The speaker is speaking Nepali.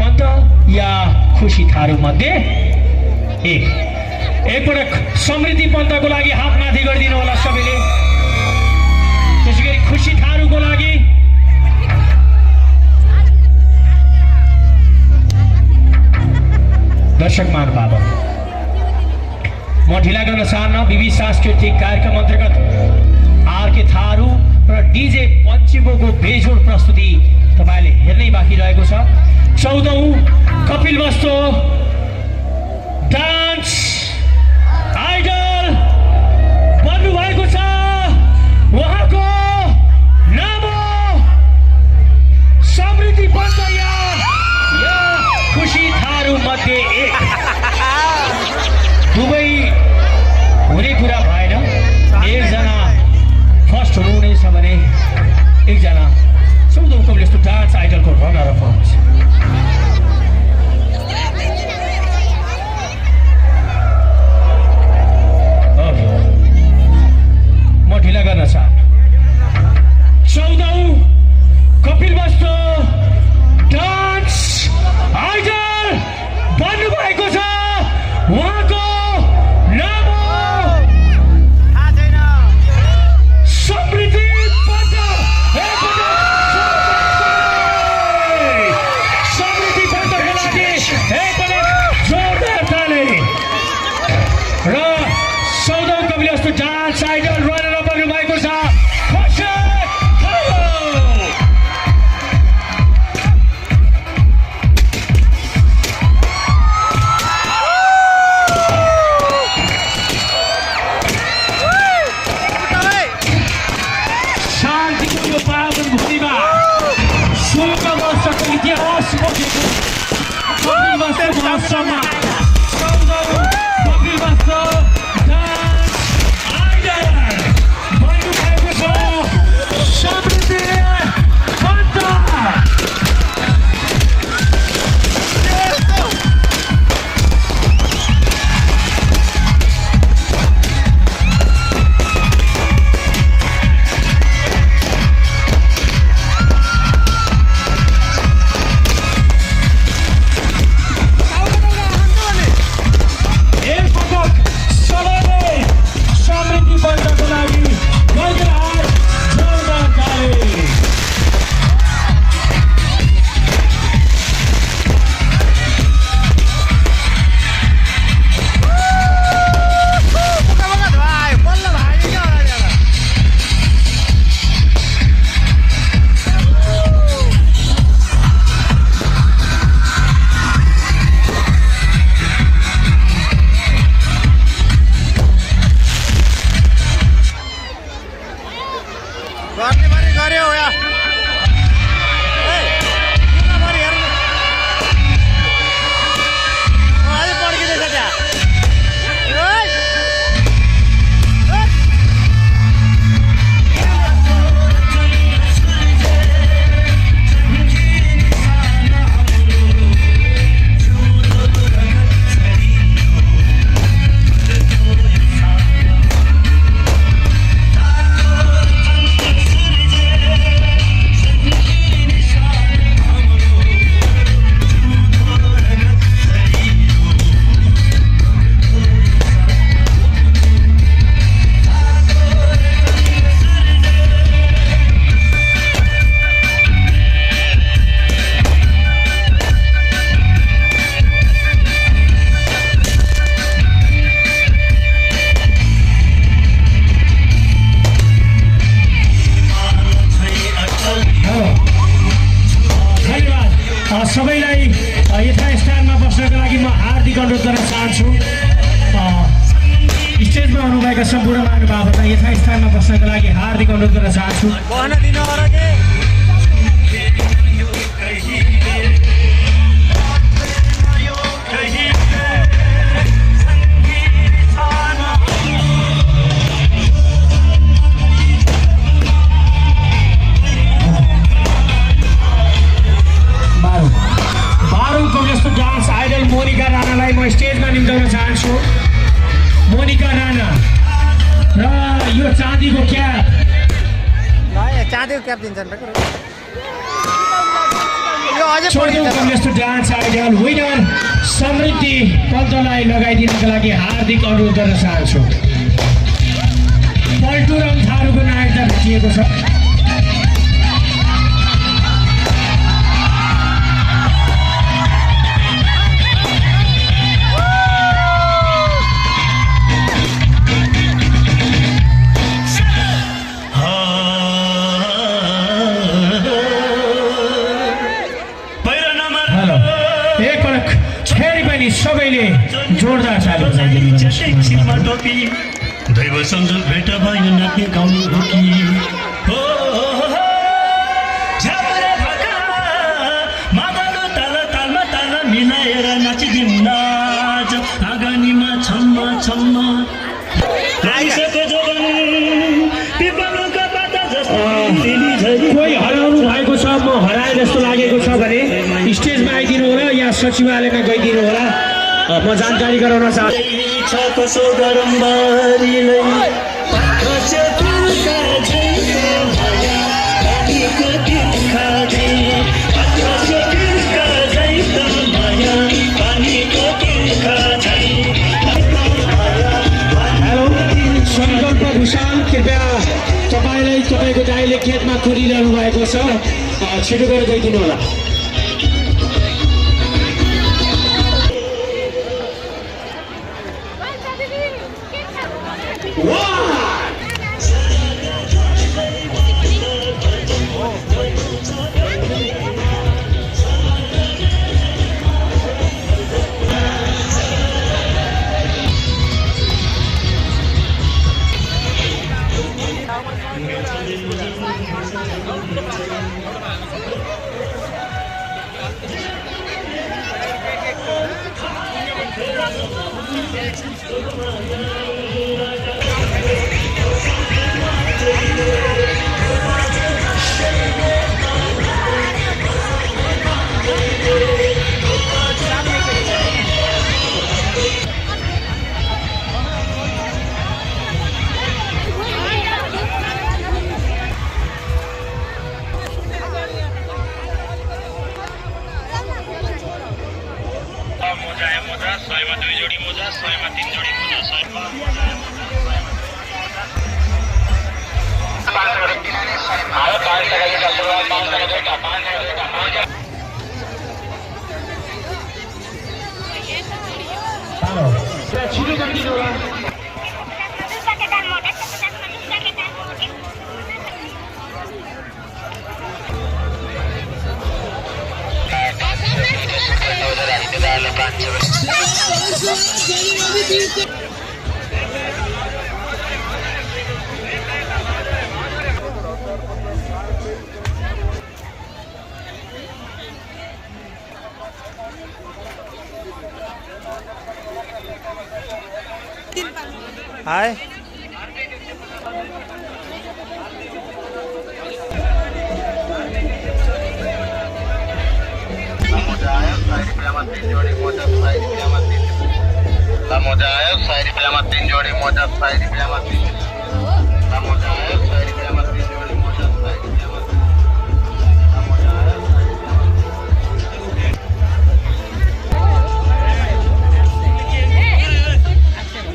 पन्त या खुसी थारू मध्ये एकपटक समृद्धि पन्तको लागि हात माथि गरिदिनु होला सबैले। त्यसैगरी खुसी थारूको लागि दर्शक महानुभाव, म ढिला गर्न चाहन्न। विविध सांस्कृतिक कार्यक्रम अन्तर्गत आरके थारू र डीजे पञ्चिमोको बेजोड प्रस्तुति तपाईले हेर्नै बाँकी रहेको छ। 14औं कपिल वस्तु डान्स आइडल बन्नुभएको छ। उहाँको नाम हो समृद्धि पन्त या खुसी थारू मध्ये एक। दुवै हुने कुरा भएन। एकजना फर्स्ट हुनुहुनेछ भने एकजना 14औं कपिल वस्तु डान्स आइडलको रनर अप हुनुहुन्छ। म ढिला गर्न चाहन्छु। 14औं कपिल वस्तु डान्स आइडल बन्नुभएको छ। उहाँको नाम हो समृद्धि पन्त। समृद्धि पन्तको लागि एकपटक जोरदार ताली। र 14औं कपिल वस्तु डान्स आइडल रनर अप बन्नुभएको छ। शान्तिको यो पावन भूमिमा 16 वर्षको इतिहास बोकेको कपिल वस्तु भाषामा 14औं कपिल वस्तु डान्स आइडल बन्नुभएको छ। समृद्धि पन्त। सबैलाई यथास्थानमा बस्नको लागि म हार्दिक अनुरोध गर्न चाहन्छु। स्टेजमा आउनुभएका सम्पूर्ण महानुभावहरूलाई यथास्थानमा बस्नको लागि हार्दिक अनुरोध गर्न चाहन्छु। डान्स आइडल मोनिका राणालाई म स्टेजमा निम्ताउन चाहन्छु। मोनिका राणा र यो चाँदीको क्याप चाँदीको क्याप दिन्छन्। यो यस्तो डान्स आइडल विनर समृद्धि पन्तलाई लगाइदिनको लागि हार्दिक अनुरोध गर्न चाहन्छु। पल्टुरम थारूको नायकता भेटिएको छ। सबैले जोरदार ताली बजाइदिनु। दैव संजोग भेट भयो नाच्ने गाउनु हो कि मादलो ताल तालमा ताल मिलाएर नाचिदिउँ नाच आगानीमा छम्म छम्म राइसको जोगन पिपलका पाता जस्तो कोही हराउनु भएको छ, म हराए जस्तो लागेको छ भने स्टेजमा आइदिनु होला या सचिवालयमा गइदिनु होला। म जानकारी गराउन चाहन्छु। हेलो सङ्कल्प भूषाल, कृपया तपाईँलाई तपाईँको दाइले खेतमा कुदिरहनु भएको छ, छिटो गरेर गइदिनु होला। मोजा 100 मा 2 जोडी मोजा 100 मा 3 जोडी मोजा 100 मा छिटो गरिदिनु होला। हाय मोजा आयो 100 रुपैयाँमा 3 जोडी मोजा 100 रुपैयाँमा 3 मोजा आयो 100 रुपैयाँमा 3 जोडी मोजा 100 रुपैयाँमा 3 मोजा आयो